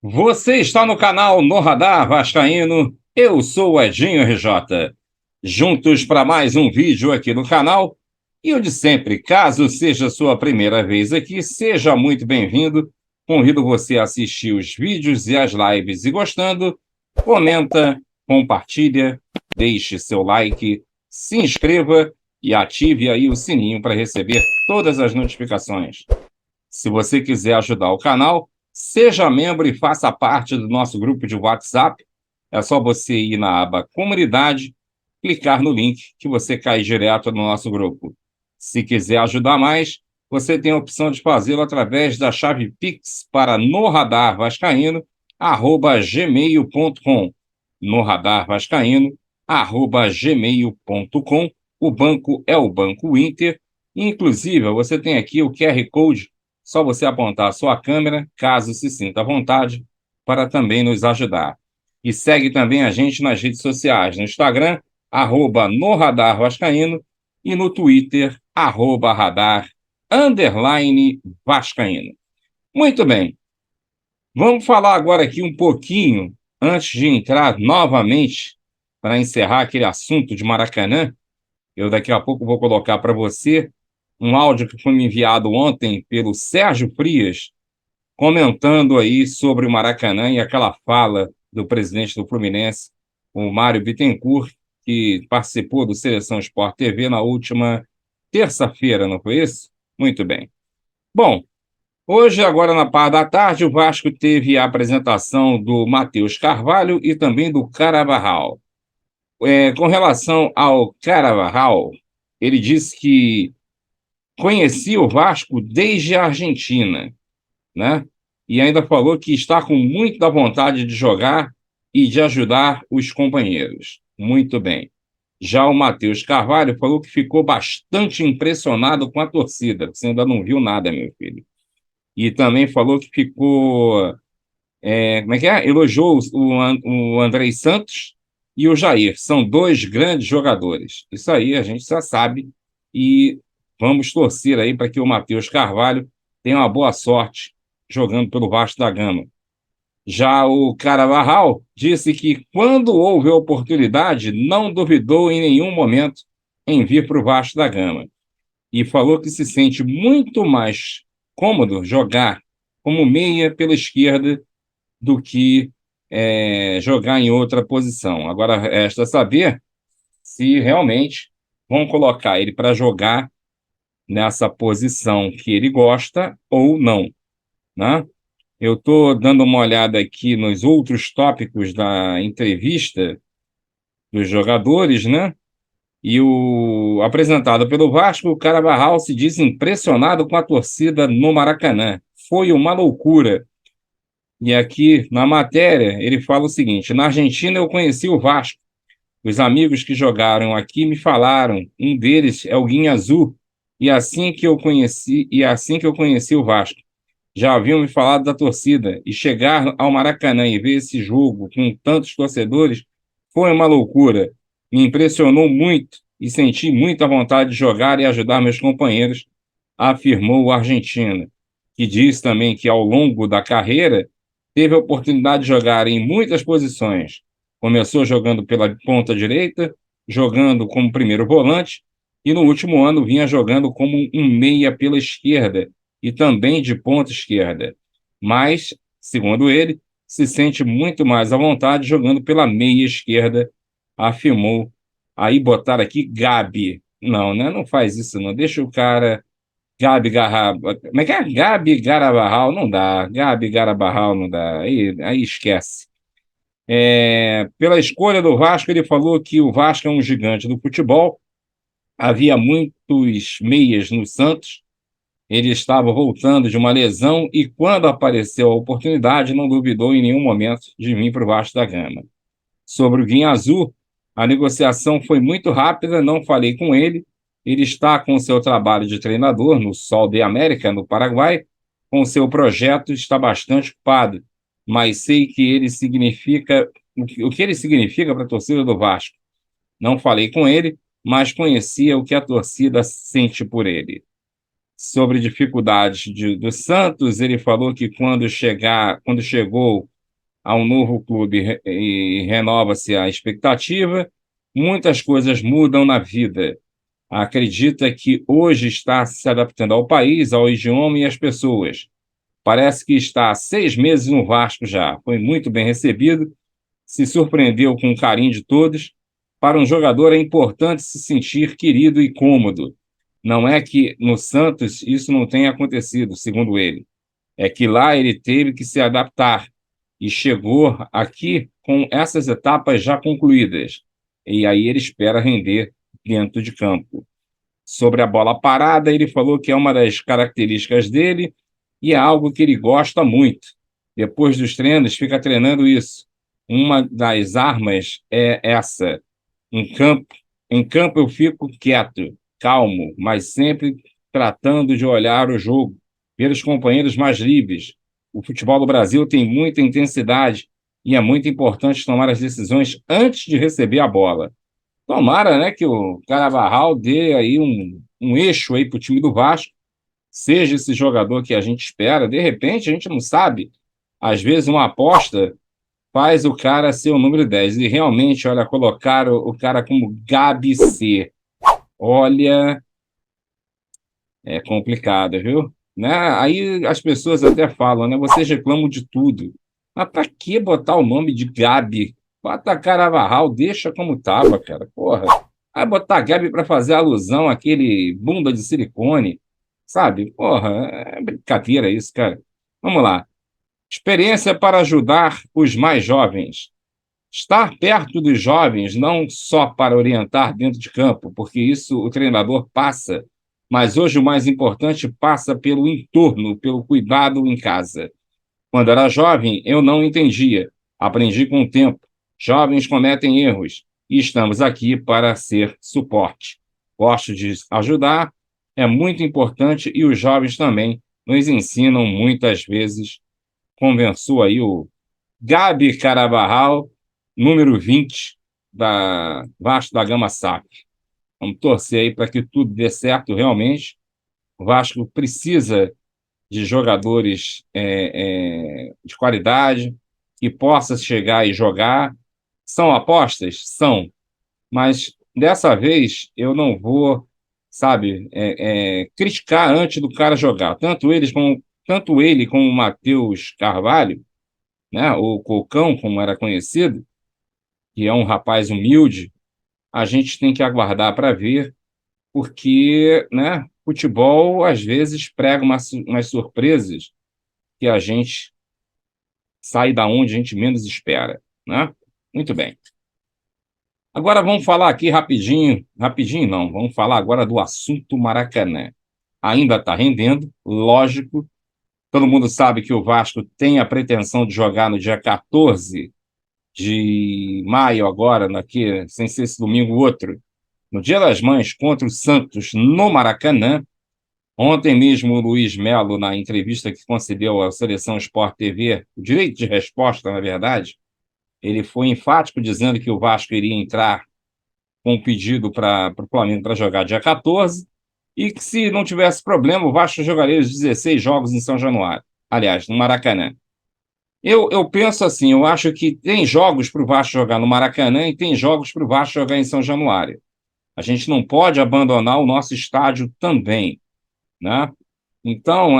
Você está no canal No Radar Vascaíno, eu sou o Edinho RJ. Juntos para mais um vídeo aqui no canal. E o de sempre, caso seja a sua primeira vez aqui, seja muito bem-vindo. Convido você a assistir os vídeos e as lives e gostando, comenta, compartilha, deixe seu like, se inscreva e ative aí o sininho para receber todas as notificações. Se você quiser ajudar o canal, seja membro e faça parte do nosso grupo de WhatsApp. É só você ir na aba Comunidade, clicar no link que você cai direto no nosso grupo. Se quiser ajudar mais, você tem a opção de fazê-lo através da chave Pix para noradarvascaíno@gmail.com. noradarvascaíno@gmail.com. O banco é o Banco Inter. Inclusive, você tem aqui o QR Code, só você apontar a sua câmera, caso se sinta à vontade, para também nos ajudar. E segue também a gente nas redes sociais, no Instagram, @noradarvascaíno, e no Twitter, @radar_vascaíno. Muito bem, vamos falar agora aqui um pouquinho, antes de entrar novamente, para encerrar aquele assunto de Maracanã. Eu daqui a pouco vou colocar para você um áudio que foi me enviado ontem pelo Sérgio Frias, comentando aí sobre o Maracanã e aquela fala do presidente do Fluminense, o Mário Bittencourt, que participou do Seleção Sport TV na última terça-feira, não foi isso? Muito bem. Bom, hoje, agora na parte da tarde, o Vasco teve a apresentação do Matheus Carvalho e também do Carabarral. Com relação ao Carabarral, ele disse que conhecia o Vasco desde a Argentina, né? E ainda falou que está com muita vontade de jogar e de ajudar os companheiros. Muito bem. Já o Matheus Carvalho falou que ficou bastante impressionado com a torcida. Você ainda não viu nada, meu filho. E também falou que ficou. Como é que é? Elogiou o Andrei Santos e o Jair. São dois grandes jogadores. Isso aí a gente já sabe. E vamos torcer aí para que o Matheus Carvalho tenha uma boa sorte jogando pelo Vasco da Gama. Já o Carabarral disse que, quando houve a oportunidade, não duvidou em nenhum momento em vir para o Vasco da Gama. E falou que se sente muito mais cômodo jogar como meia pela esquerda do que jogar em outra posição. Agora, resta saber se realmente vão colocar ele para jogar nessa posição que ele gosta ou não, né? Eu estou dando uma olhada aqui nos outros tópicos da entrevista dos jogadores, né? E o apresentado pelo Vasco, o Carabarral se diz impressionado com a torcida no Maracanã. Foi uma loucura. E aqui na matéria ele fala o seguinte: na Argentina eu conheci o Vasco. Os amigos que jogaram aqui me falaram. Um deles é o Guinha Azul. E assim que eu conheci o Vasco. Já haviam me falado da torcida, e chegar ao Maracanã e ver esse jogo com tantos torcedores foi uma loucura. Me impressionou muito e senti muita vontade de jogar e ajudar meus companheiros, afirmou o argentino, que diz também que ao longo da carreira teve a oportunidade de jogar em muitas posições. Começou jogando pela ponta direita, jogando como primeiro volante, e no último ano vinha jogando como um meia pela esquerda e também de ponta esquerda. Mas, segundo ele, se sente muito mais à vontade jogando pela meia esquerda, afirmou. Aí botaram aqui Gabi. Não, né? Não faz isso, não. Deixa o cara. Gabi Garraba. Como é que é? Gabi Garabarral? Não dá. Gabi Garabarral não dá. Aí esquece. Pela escolha do Vasco, ele falou que o Vasco é um gigante do futebol. Havia muitos meias no Santos. Ele estava voltando de uma lesão e, quando apareceu a oportunidade, não duvidou em nenhum momento de vir para o Vasco da Gama. Sobre o Guinha Azul, a negociação foi muito rápida, não falei com ele. Ele está com seu trabalho de treinador no Sol de América, no Paraguai. Com seu projeto, está bastante ocupado, mas sei que ele significa o que ele significa para a torcida do Vasco. Não falei com ele, mas conhecia o que a torcida sente por ele. sobre dificuldades do Santos. Ele falou que quando chegou a um novo clube e renova-se a expectativa, muitas coisas mudam na vida. Acredita que hoje está se adaptando ao país, ao idioma e às pessoas. Parece que está há 6 meses no Vasco já. Foi muito bem recebido, se surpreendeu com o carinho de todos. Para um jogador é importante se sentir querido e cômodo. Não é que no Santos isso não tenha acontecido, segundo ele. É que lá ele teve que se adaptar e chegou aqui com essas etapas já concluídas. E aí ele espera render dentro de campo. Sobre a bola parada, ele falou que é uma das características dele e é algo que ele gosta muito. Depois dos treinos, fica treinando isso. Uma das armas é essa. Em campo eu fico quieto, calmo, mas sempre tratando de olhar o jogo, ver os companheiros mais livres. O futebol do Brasil tem muita intensidade e é muito importante tomar as decisões antes de receber a bola. Tomara, né, que o Carvajal dê aí um eixo aí para o time do Vasco, seja esse jogador que a gente espera. De repente, a gente não sabe. Às vezes, uma aposta faz o cara ser o número 10. E realmente, olha, colocaram o cara como Gabi C. Olha, é complicado, viu? Né? Aí as pessoas até falam, né? Vocês reclamam de tudo. Mas pra que botar o nome de Gabi? Bota Carvajal, deixa como tava, cara. Porra. Aí botar Gabi pra fazer alusão àquele bunda de silicone, sabe? Porra, é brincadeira isso, cara. Vamos lá. Experiência para ajudar os mais jovens. Estar perto dos jovens, não só para orientar dentro de campo, porque isso o treinador passa, mas hoje o mais importante passa pelo entorno, pelo cuidado em casa. Quando era jovem, eu não entendia. Aprendi com o tempo. Jovens cometem erros e estamos aqui para ser suporte. Gosto de ajudar, é muito importante e os jovens também nos ensinam muitas vezes. Conversou aí o Gabi Carabarral, número 20 da Vasco da Gama SAP. Vamos torcer aí para que tudo dê certo realmente. O Vasco precisa de jogadores de qualidade, que possa chegar e jogar. São apostas? São. Mas dessa vez eu não vou, sabe, criticar antes do cara jogar. Tanto ele como o Matheus Carvalho, né, o Cocão, como era conhecido, que é um rapaz humilde, a gente tem que aguardar para ver, porque, né, futebol às vezes prega umas surpresas que a gente sai da onde a gente menos espera, né? Muito bem. Agora vamos falar aqui rapidinho, rapidinho não, vamos falar agora do assunto Maracanã. Ainda está rendendo, lógico. Todo mundo sabe que o Vasco tem a pretensão de jogar no dia 14 de maio agora, sem ser esse domingo outro, no Dia das Mães, contra o Santos no Maracanã. Ontem mesmo o Luiz Melo, na entrevista que concedeu à Seleção Sport TV, o direito de resposta, na verdade, ele foi enfático dizendo que o Vasco iria entrar com um pedido para o Flamengo para jogar dia 14 e que, se não tivesse problema, o Vasco jogaria os 16 jogos em São Januário. Aliás, no Maracanã. Eu penso assim, eu acho que tem jogos para o Vasco jogar no Maracanã e tem jogos para o Vasco jogar em São Januário. A gente não pode abandonar o nosso estádio também, né? Então,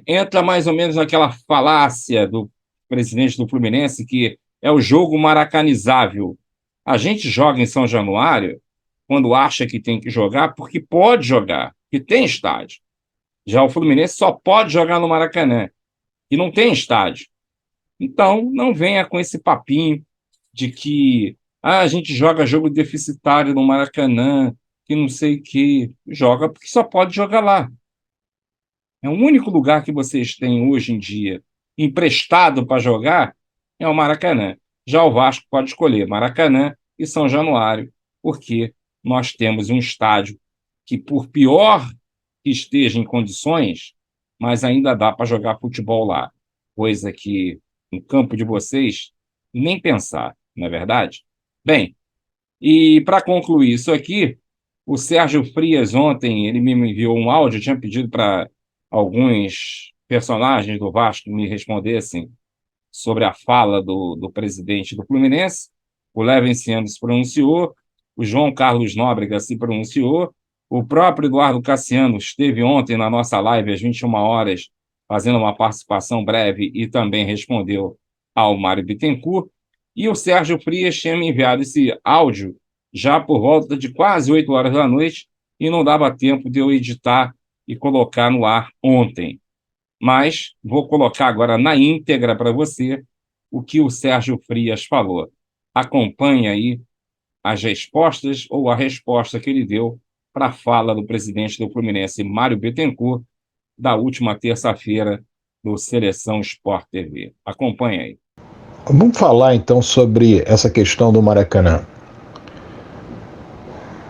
entra mais ou menos naquela falácia do presidente do Fluminense, que é o jogo maracanizável. A gente joga em São Januário quando acha que tem que jogar, porque pode jogar, que tem estádio. Já o Fluminense só pode jogar no Maracanã, e não tem estádio. Então, não venha com esse papinho de que a gente joga jogo deficitário no Maracanã, que não sei o que. Joga porque só pode jogar lá. É o único lugar que vocês têm hoje em dia emprestado para jogar é o Maracanã. Já o Vasco pode escolher Maracanã e São Januário, porque nós temos um estádio que, por pior que esteja em condições, mas ainda dá para jogar futebol lá, coisa que no campo de vocês nem pensar, não é verdade? Bem, e para concluir isso aqui, O Sérgio Frias ontem, ele me enviou um áudio, eu tinha pedido para alguns personagens do Vasco me respondessem sobre a fala do presidente do Fluminense. O Levenciano se pronunciou, o João Carlos Nóbrega se pronunciou, o próprio Eduardo Cassiano esteve ontem na nossa live às 21 horas, fazendo uma participação breve e também respondeu ao Mário Bittencourt, e o Sérgio Frias tinha me enviado esse áudio já por volta de quase 8 horas da noite e não dava tempo de eu editar e colocar no ar ontem. Mas vou colocar agora na íntegra para você o que o Sérgio Frias falou. Acompanhe aí as respostas ou a resposta que ele deu para a fala do presidente do Fluminense, Mário Bittencourt, da última terça-feira no Seleção Sport TV. Acompanhe aí. Vamos falar então sobre essa questão do Maracanã.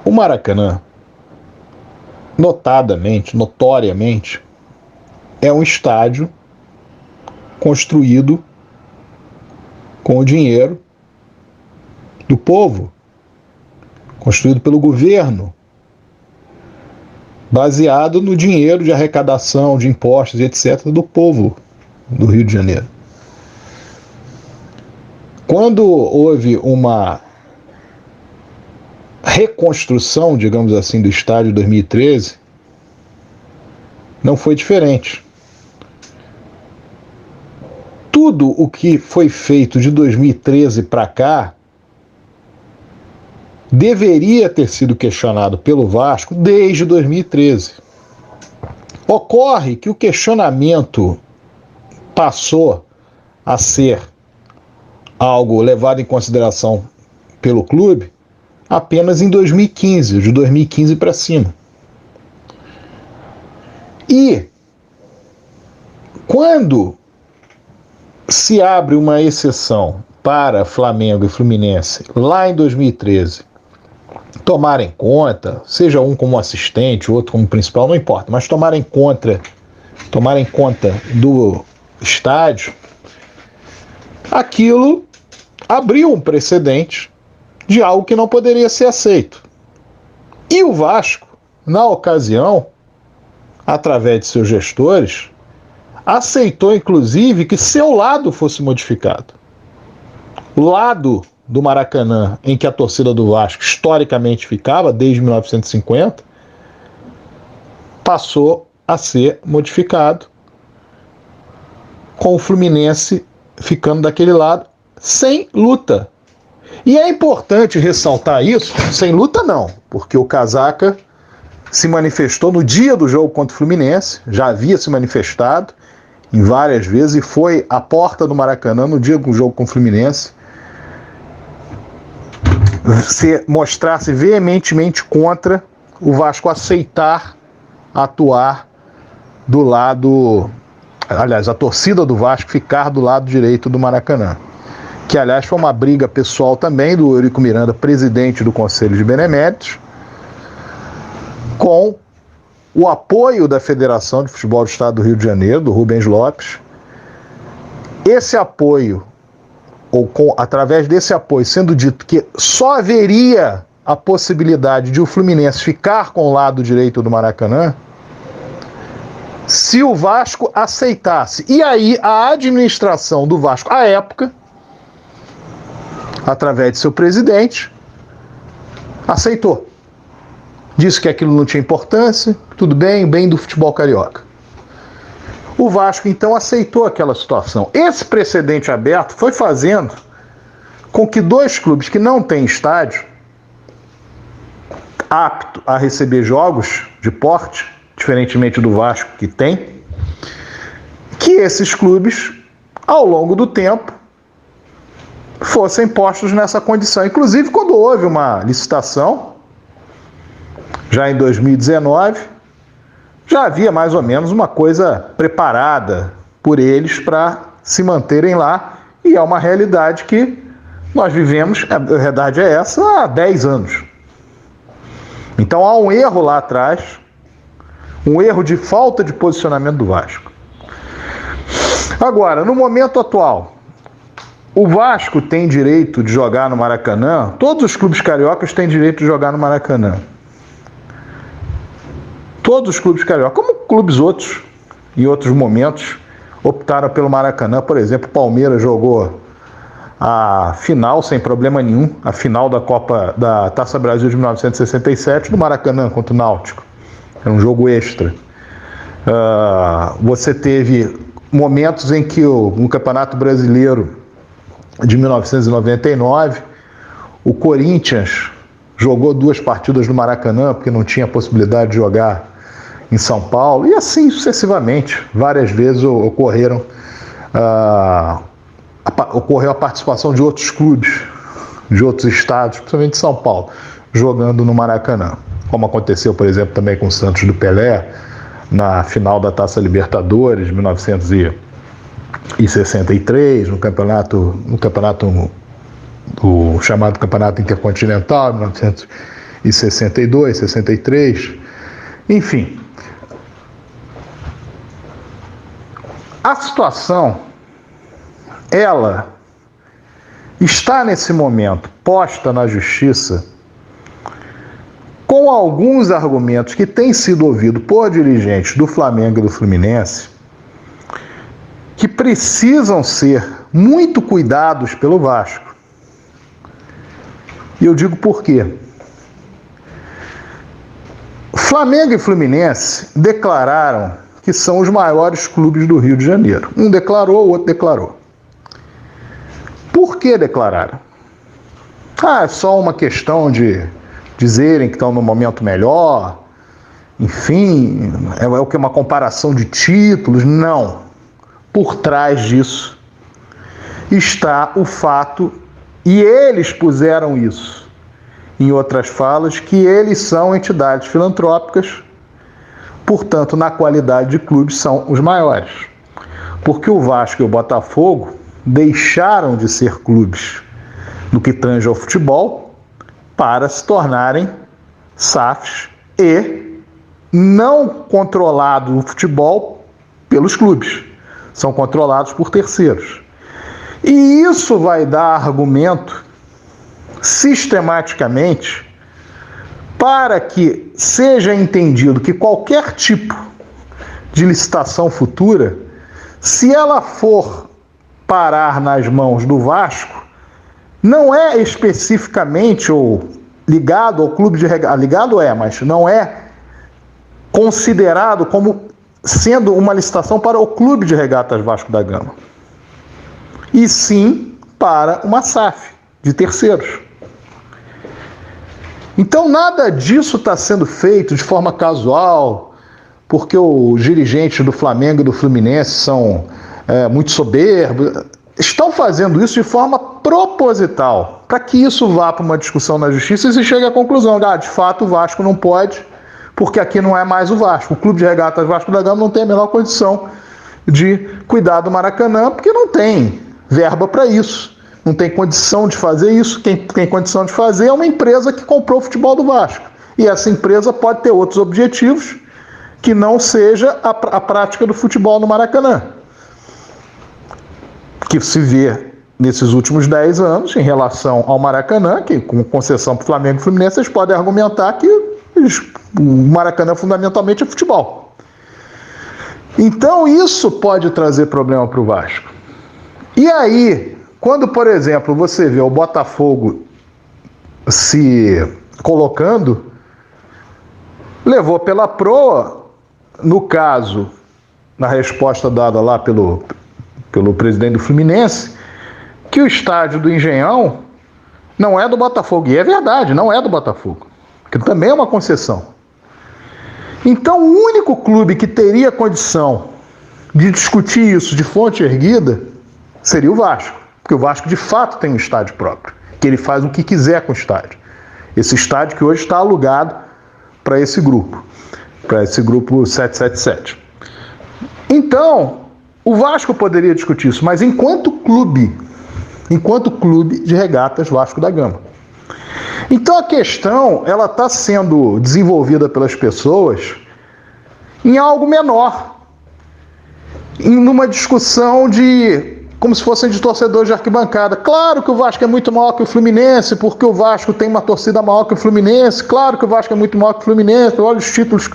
O Maracanã, notoriamente, é um estádio construído com o dinheiro do povo, construído pelo governo, baseado no dinheiro de arrecadação, de impostos, etc., do povo do Rio de Janeiro. Quando houve uma reconstrução, digamos assim, do estádio em 2013, não foi diferente. Tudo o que foi feito de 2013 para cá deveria ter sido questionado pelo Vasco desde 2013. Ocorre que o questionamento passou a ser algo levado em consideração pelo clube apenas em 2015, de 2015 para cima. E quando se abre uma exceção para Flamengo e Fluminense lá em 2013 tomarem conta, seja um como assistente, outro como principal, não importa, mas tomarem conta do estádio, aquilo abriu um precedente de algo que não poderia ser aceito. E o Vasco, na ocasião, através de seus gestores, aceitou inclusive que seu lado fosse modificado. O lado do Maracanã, em que a torcida do Vasco historicamente ficava desde 1950, passou a ser modificado, com o Fluminense ficando daquele lado sem luta. E é importante ressaltar isso, sem luta não, porque o Casaca se manifestou no dia do jogo contra o Fluminense, já havia se manifestado em várias vezes e foi à porta do Maracanã no dia do jogo com o Fluminense mostrar-se veementemente contra o Vasco aceitar atuar do lado, aliás, a torcida do Vasco ficar do lado direito do Maracanã, que aliás foi uma briga pessoal também do Eurico Miranda, presidente do Conselho de Beneméritos, com o apoio da Federação de Futebol do Estado do Rio de Janeiro, do Rubens Lopes. Esse apoio, através desse apoio, sendo dito que só haveria a possibilidade de o Fluminense ficar com o lado direito do Maracanã se o Vasco aceitasse. E aí a administração do Vasco, à época, através de seu presidente, aceitou. Disse que aquilo não tinha importância, tudo bem, bem do futebol carioca. O Vasco, então, aceitou aquela situação. Esse precedente aberto foi fazendo com que dois clubes que não têm estádio apto a receber jogos de porte, diferentemente do Vasco que tem, que esses clubes, ao longo do tempo, fossem postos nessa condição. Inclusive, quando houve uma licitação, já em 2019, já havia mais ou menos uma coisa preparada por eles para se manterem lá, e é uma realidade que nós vivemos, a verdade é essa, há 10 anos. Então há um erro lá atrás, um erro de falta de posicionamento do Vasco. Agora, no momento atual, o Vasco tem direito de jogar no Maracanã, todos os clubes cariocas têm direito de jogar no Maracanã. Todos os clubes cariocas, como clubes outros, em outros momentos, optaram pelo Maracanã. Por exemplo, o Palmeiras jogou a final sem problema nenhum, a final da Taça Brasil de 1967 no Maracanã contra o Náutico. Era um jogo extra. Você teve momentos em que no Campeonato Brasileiro de 1999, o Corinthians jogou 2 partidas no Maracanã porque não tinha possibilidade de jogar em São Paulo, e assim sucessivamente. Várias vezes ocorreu a participação de outros clubes, de outros estados, principalmente de São Paulo, jogando no Maracanã, como aconteceu, por exemplo, também com o Santos do Pelé, na final da Taça Libertadores, de 1963, no campeonato o chamado Campeonato Intercontinental, 1962, 63, enfim. A situação, ela está nesse momento posta na justiça com alguns argumentos que têm sido ouvidos por dirigentes do Flamengo e do Fluminense, que precisam ser muito cuidados pelo Vasco. E eu digo por quê. Flamengo e Fluminense declararam que são os maiores clubes do Rio de Janeiro. Um declarou, o outro declarou. Por que declararam? É só uma questão de dizerem que estão no momento melhor, enfim, é o que? Uma comparação de títulos? Não. Por trás disso está o fato, e eles puseram isso em outras falas, que eles são entidades filantrópicas, portanto, na qualidade de clubes, são os maiores. Porque o Vasco e o Botafogo deixaram de ser clubes no que tange ao futebol para se tornarem SAFs e não controlado o futebol pelos clubes. São controlados por terceiros. E isso vai dar argumento sistematicamente para que seja entendido que qualquer tipo de licitação futura, se ela for parar nas mãos do Vasco, não é especificamente ou ligado ao clube de regatas, ligado mas não é considerado como sendo uma licitação para o clube de regatas Vasco da Gama, e sim para uma SAF de terceiros. Então nada disso está sendo feito de forma casual, porque os dirigentes do Flamengo e do Fluminense são muito soberbos. Estão fazendo isso de forma proposital, para que isso vá para uma discussão na justiça e se chegue à conclusão de fato o Vasco não pode, porque aqui não é mais o Vasco. O Clube de Regatas Vasco da Gama não tem a menor condição de cuidar do Maracanã, porque não tem verba para isso. Não tem condição de fazer isso. Quem tem condição de fazer é uma empresa que comprou o futebol do Vasco. E essa empresa pode ter outros objetivos que não seja a prática do futebol no Maracanã. Que se vê nesses últimos 10 anos em relação ao Maracanã, que com concessão para o Flamengo e Fluminense, vocês podem argumentar que o Maracanã fundamentalmente é futebol. Então isso pode trazer problema para o Vasco. E aí, quando, por exemplo, você vê o Botafogo se colocando, levou pela proa, no caso, na resposta dada lá pelo presidente do Fluminense, que o estádio do Engenhão não é do Botafogo. E é verdade, não é do Botafogo, que também é uma concessão. Então, o único clube que teria condição de discutir isso de fonte erguida seria o Vasco. Porque o Vasco, de fato, tem um estádio próprio, que ele faz o que quiser com o estádio. Esse estádio que hoje está alugado para esse grupo 777. Então, o Vasco poderia discutir isso, mas enquanto clube de regatas Vasco da Gama. Então a questão, ela está sendo desenvolvida pelas pessoas em algo menor, numa discussão de como se fossem de torcedores de arquibancada. Claro que o Vasco é muito maior que o Fluminense, porque o Vasco tem uma torcida maior que o Fluminense. Claro que o Vasco é muito maior que o Fluminense. Olha os títulos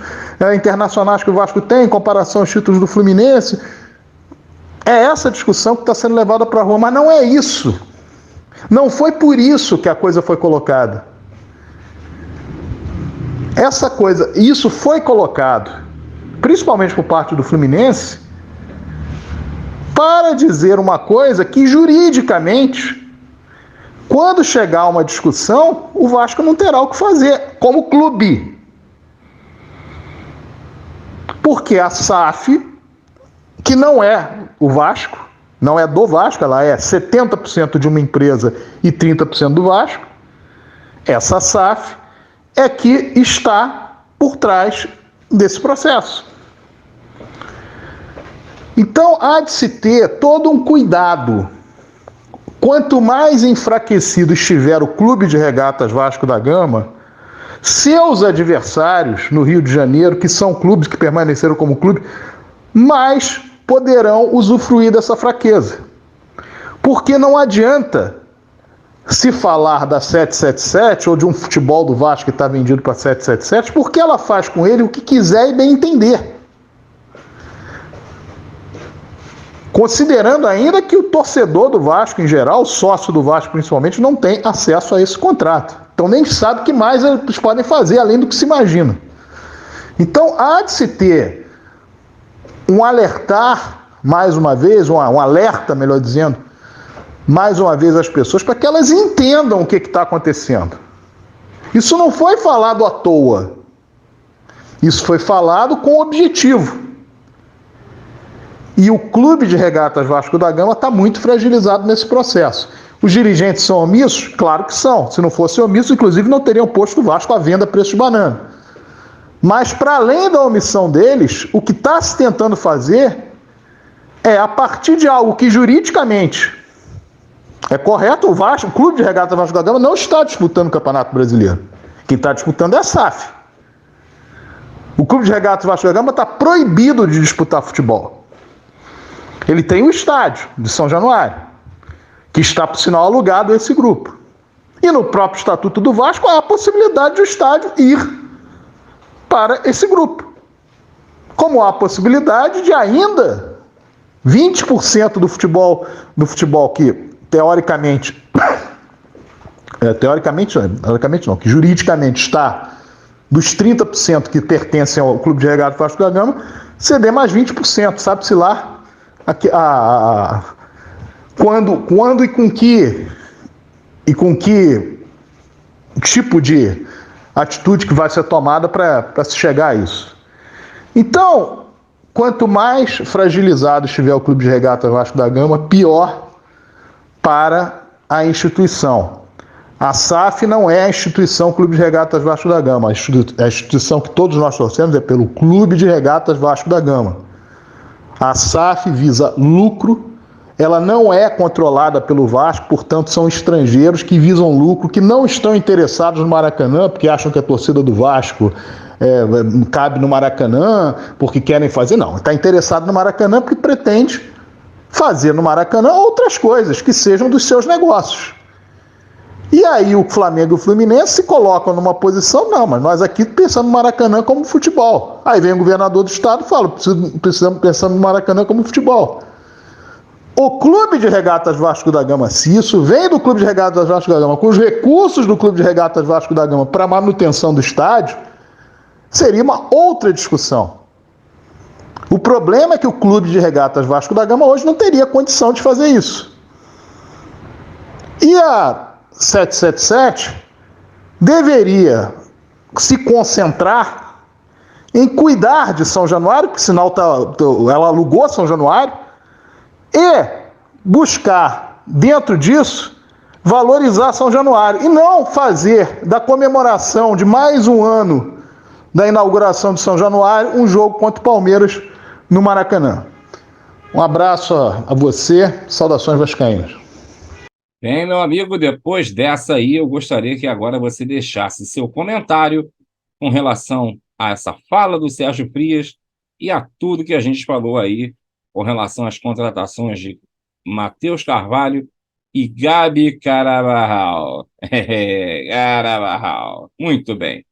internacionais que o Vasco tem em comparação aos títulos do Fluminense. É essa discussão que está sendo levada para a rua, mas não é isso. Não foi por isso que a coisa foi colocada. Isso foi colocado, principalmente por parte do Fluminense, para dizer uma coisa que juridicamente, quando chegar uma discussão, o Vasco não terá o que fazer como clube. Porque a SAF, que não é o Vasco, não é do Vasco, ela é 70% de uma empresa e 30% do Vasco, essa SAF é que está por trás desse processo. Então, há de se ter todo um cuidado. Quanto mais enfraquecido estiver o Clube de Regatas Vasco da Gama, seus adversários no Rio de Janeiro, que são clubes que permaneceram como clube, mais poderão usufruir dessa fraqueza. Porque não adianta se falar da 777 ou de um futebol do Vasco que está vendido para 777, porque ela faz com ele o que quiser e bem entender. Considerando ainda que o torcedor do Vasco, em geral, o sócio do Vasco principalmente, não tem acesso a esse contrato. Então nem sabe o que mais eles podem fazer, além do que se imagina. Então há de se ter um alertar, mais uma vez, um alerta, melhor dizendo, mais uma vez às pessoas, para que elas entendam o que está acontecendo. Isso não foi falado à toa. Isso foi falado com objetivo. E o Clube de Regatas Vasco da Gama está muito fragilizado nesse processo. Os dirigentes são omissos? Claro que são. Se não fossem omissos, inclusive, não teriam posto o Vasco à venda a preço de banana. Mas, para além da omissão deles, o que está se tentando fazer é, a partir de algo que juridicamente é correto, o Clube de Regatas Vasco da Gama não está disputando o Campeonato Brasileiro. Quem está disputando é a SAF. O Clube de Regatas Vasco da Gama está proibido de disputar futebol. Ele tem um estádio de São Januário, que está, por sinal, alugado a esse grupo. E no próprio Estatuto do Vasco há a possibilidade de o estádio ir para esse grupo. Como há a possibilidade de ainda 20% do futebol que teoricamente não, que juridicamente está dos 30% que pertencem ao Clube de Regatas Vasco da Gama, ceder mais 20%, sabe-se lá quando e com que tipo de atitude que vai ser tomada para se chegar a isso. Então, quanto mais fragilizado estiver o Clube de Regatas Vasco da Gama, pior para a instituição. A SAF não é a instituição Clube de Regatas Vasco da Gama. A instituição que todos nós torcemos é pelo Clube de Regatas Vasco da Gama. A SAF visa lucro, ela não é controlada pelo Vasco, portanto são estrangeiros que visam lucro, que não estão interessados no Maracanã, porque acham que a torcida do Vasco cabe no Maracanã, porque querem fazer. Não, está interessado no Maracanã porque pretende fazer no Maracanã outras coisas que sejam dos seus negócios. E aí o Flamengo e o Fluminense se colocam numa posição, não, mas nós aqui pensamos no Maracanã como futebol. Aí vem o governador do estado e fala, precisamos pensar no Maracanã como futebol. O Clube de Regatas Vasco da Gama, se isso vem do Clube de Regatas Vasco da Gama, com os recursos do Clube de Regatas Vasco da Gama para manutenção do estádio, seria uma outra discussão. O problema é que o Clube de Regatas Vasco da Gama hoje não teria condição de fazer isso. E a 777 deveria se concentrar em cuidar de São Januário, porque sinal ela alugou São Januário, e buscar, dentro disso, valorizar São Januário, e não fazer da comemoração de mais um ano da inauguração de São Januário um jogo contra o Palmeiras no Maracanã. Um abraço a você, saudações vascaínas. Bem, meu amigo, depois dessa aí, eu gostaria que agora você deixasse seu comentário com relação a essa fala do Sérgio Frias e a tudo que a gente falou aí com relação às contratações de Matheus Carvalho e Gabi Carabarral. Carabarral. Muito bem.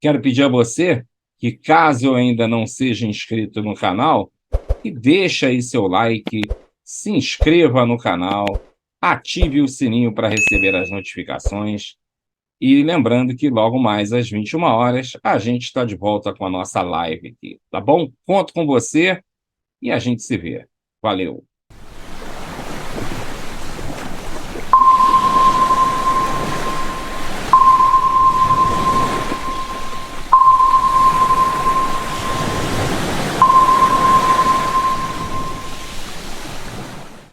Quero pedir a você que, caso ainda não seja inscrito no canal, que deixe aí seu like, se inscreva no canal, ative o sininho para receber as notificações. E lembrando que logo mais às 21 horas a gente está de volta com a nossa live aqui, tá bom? Conto com você e a gente se vê. Valeu!